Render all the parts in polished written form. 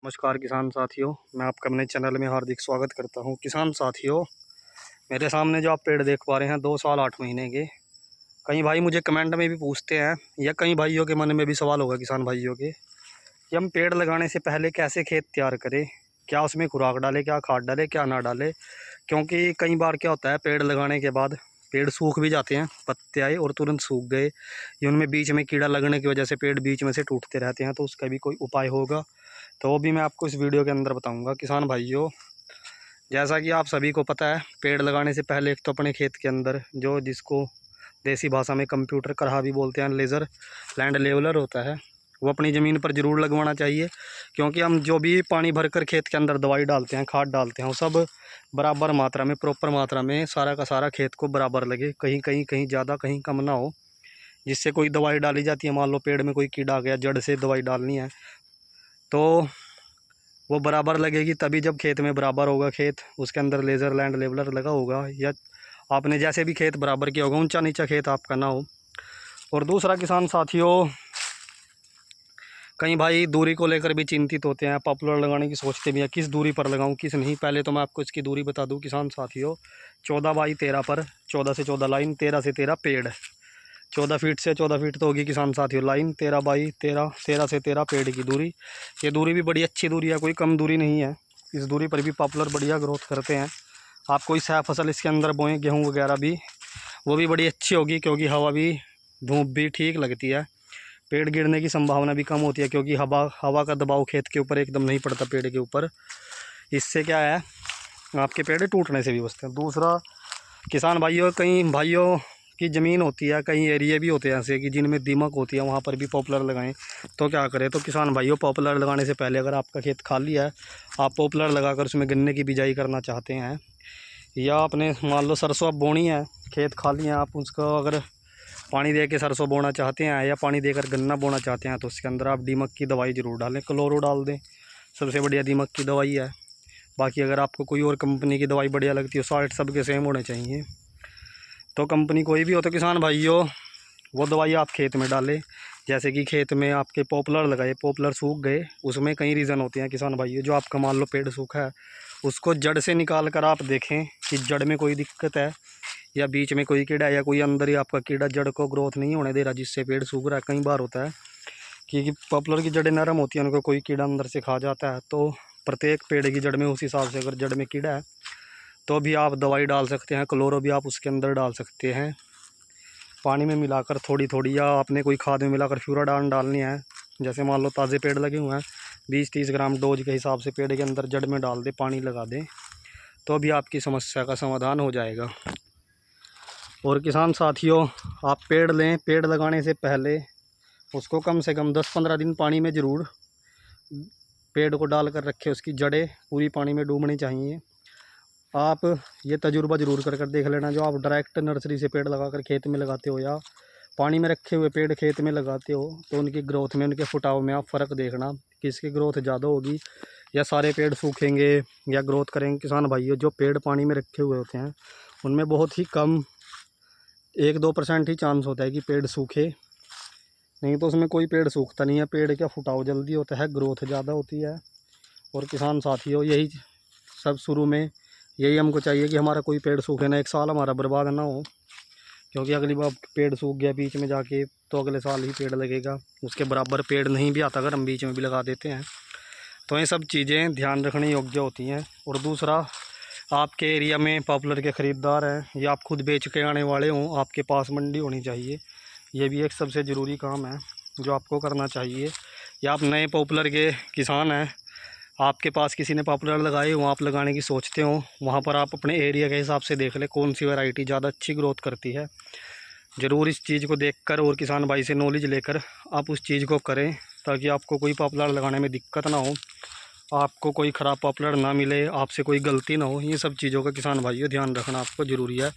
नमस्कार किसान साथियों, मैं आपका अपने चैनल में हार्दिक स्वागत करता हूं। किसान साथियों, मेरे सामने जो आप पेड़ देख पा रहे हैं 2 साल 8 महीने के। कई भाई मुझे कमेंट में भी पूछते हैं या कई भाइयों के मन में भी सवाल होगा किसान भाइयों के कि हम पेड़ लगाने से पहले कैसे खेत तैयार करें, क्या उसमें खुराक डालें, क्या खाद डालें, क्या ना डालें। क्योंकि कई बार क्या होता है, पेड़ लगाने के बाद पेड़ सूख भी जाते हैं, पत्ते आए और तुरंत सूख गए, या उनमें बीच में कीड़ा लगने की वजह से पेड़ बीच में से टूटते रहते हैं। तो उसका भी कोई उपाय होगा तो वो भी मैं आपको इस वीडियो के अंदर बताऊंगा। किसान भाइयों, जैसा कि आप सभी को पता है, पेड़ लगाने से पहले एक तो अपने खेत के अंदर जो जिसको देसी भाषा में कंप्यूटर करहा भी बोलते हैं, लेज़र लैंड लेवलर होता है, वो अपनी ज़मीन पर ज़रूर लगवाना चाहिए। क्योंकि हम जो भी पानी भरकर खेत के अंदर दवाई डालते हैं, खाद डालते हैं, वो सब बराबर मात्रा में, प्रॉपर मात्रा में सारा का सारा खेत को बराबर लगे, कहीं कहीं कहीं ज़्यादा कहीं कम ना हो। जिससे कोई दवाई डाली जाती है, मान लो पेड़ में कोई कीड़ा आ गया, जड़ से दवाई डालनी है तो वो बराबर लगेगी, तभी जब खेत में बराबर होगा, खेत उसके अंदर लेज़र लैंड लेवलर लगा होगा, या आपने जैसे भी खेत बराबर किया होगा, ऊंचा नीचा खेत आपका ना हो। और दूसरा किसान साथियों, कई भाई दूरी को लेकर भी चिंतित होते हैं, पॉपुलर लगाने की सोचते भी हैं, किस दूरी पर लगाऊं किस नहीं। पहले तो मैं आपको इसकी दूरी बता दूं किसान साथियों, 14 बाई 13 पर 14 से 14 लाइन, 13 से 13 पेड़, 14 फीट से 14 फीट तो होगी किसान साथियों लाइन, 13 बाई 13, 13 से 13 पेड़ की दूरी। ये दूरी भी बड़ी अच्छी दूरी है, कोई कम दूरी नहीं है। इस दूरी पर भी पॉपुलर बढ़िया ग्रोथ करते हैं। आप कोई सा फसल इसके अंदर बोएं, गेहूँ वगैरह भी, वो भी बड़ी अच्छी होगी, क्योंकि हवा भी, धूप भी ठीक लगती है। पेड़ गिरने की संभावना भी कम होती है, क्योंकि हवा का दबाव खेत के ऊपर एकदम नहीं पड़ता पेड़ के ऊपर। इससे क्या है, आपके पेड़ टूटने से भी बचते हैं। दूसरा किसान भाइयों, कई भाइयों की ज़मीन होती है, कई एरिया भी होते हैं ऐसे कि जिनमें दीमक होती है, वहाँ पर भी पॉपुलर लगाएं। तो क्या करें, तो किसान भाइयों, पॉपुलर लगाने से पहले अगर आपका खेत खाली है, आप पॉपुलर लगाकर उसमें गन्ने की बिजाई करना चाहते हैं, या आपने मान लो सरसों अब बोनी है, खेत खाली है, आप उसको अगर पानी दे के सरसों बोना चाहते हैं या पानी देकर गन्ना बोना चाहते हैं, तो उसके अंदर आप दीमक की दवाई ज़रूर डालें, क्लोरो डाल दें, सबसे बढ़िया दीमक की दवाई है। बाकी अगर आपको कोई और कंपनी की दवाई बढ़िया लगती है, साल्ट सबके सेम होने चाहिए, तो कंपनी कोई भी हो, तो किसान भाइयों वो दवाई आप खेत में डालें। जैसे कि खेत में आपके पॉपुलर लगाए, पॉपुलर सूख गए, उसमें कई रीज़न होते हैं किसान भाइयों। जो आपका मान लो पेड़ सूखा है, उसको जड़ से निकाल कर आप देखें कि जड़ में कोई दिक्कत है, या बीच में कोई कीड़ा, या कोई अंदर ही आपका कीड़ा जड़ को ग्रोथ नहीं होने दे रहा, जिससे पेड़ सूख रहा है। कई बार होता है कि पॉपुलर की जड़ें नरम होती हैं, उनको कोई कीड़ा अंदर से खा जाता है। तो प्रत्येक पेड़ की जड़ में उस हिसाब से अगर जड़ में कीड़ा है तो भी आप दवाई डाल सकते हैं, क्लोरो भी आप उसके अंदर डाल सकते हैं, पानी में मिलाकर थोड़ी थोड़ी, या आपने कोई खाद में मिलाकर फ्यूराडान डालनी है। जैसे मान लो ताज़े पेड़ लगे हुए हैं, 20-30 ग्राम डोज के हिसाब से पेड़ के अंदर जड़ में डाल दें, पानी लगा दें, तो भी आपकी समस्या का समाधान हो जाएगा। और किसान साथियों, आप पेड़ लें, पेड़ लगाने से पहले उसको कम से कम 10-15 दिन पानी में ज़रूर पेड़ को डाल कर रखें, उसकी जड़ें पूरी पानी में डूबनी चाहिए। आप ये तजुर्बा ज़रूर कर देख लेना, जो आप डायरेक्ट नर्सरी से पेड़ लगाकर खेत में लगाते हो, या पानी में रखे हुए पेड़ खेत में लगाते हो, तो उनकी ग्रोथ में, उनके फुटाव में आप फ़र्क देखना, किसकी ग्रोथ ज़्यादा होगी, या सारे पेड़ सूखेंगे या ग्रोथ करेंगे। किसान भाइयों, जो पेड़ पानी में रखे हुए होते हैं, उनमें बहुत ही कम 1-2% ही चांस होता है कि पेड़ सूखे, नहीं तो उसमें कोई पेड़ सूखता नहीं है। पेड़ का फुटाव जल्दी होता है, ग्रोथ ज़्यादा होती है। और किसान साथियों, यही सब शुरू में यही हमको चाहिए कि हमारा कोई पेड़ सूखे ना, एक साल हमारा बर्बाद ना हो, क्योंकि अगली बार पेड़ सूख गया बीच में जाके, तो अगले साल ही पेड़ लगेगा, उसके बराबर पेड़ नहीं भी आता अगर हम बीच में भी लगा देते हैं। तो ये सब चीज़ें ध्यान रखने योग्य होती हैं। और दूसरा, आपके एरिया में पॉपुलर के ख़रीदार हैं, या आप खुद बेच के आने वाले हों, आपके पास मंडी होनी चाहिए। ये भी एक सबसे ज़रूरी काम है जो आपको करना चाहिए। या आप नए पॉपुलर के किसान हैं, आपके पास किसी ने पॉपुलर लगाए हो, आप लगाने की सोचते हो, वहाँ पर आप अपने एरिया के हिसाब से देख लें कौन सी वैरायटी ज़्यादा अच्छी ग्रोथ करती है। ज़रूर इस चीज़ को देखकर और किसान भाई से नॉलेज लेकर आप उस चीज़ को करें, ताकि आपको कोई पॉपुलर लगाने में दिक्कत ना हो, आपको कोई ख़राब पॉपुलर ना मिले, आपसे कोई गलती ना हो। ये सब चीज़ों का किसान भाइयों ध्यान रखना आपको ज़रूरी है।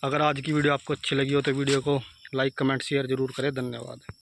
अगर आज की वीडियो आपको अच्छी लगी हो तो वीडियो को लाइक, कमेंट, शेयर ज़रूर करें। धन्यवाद।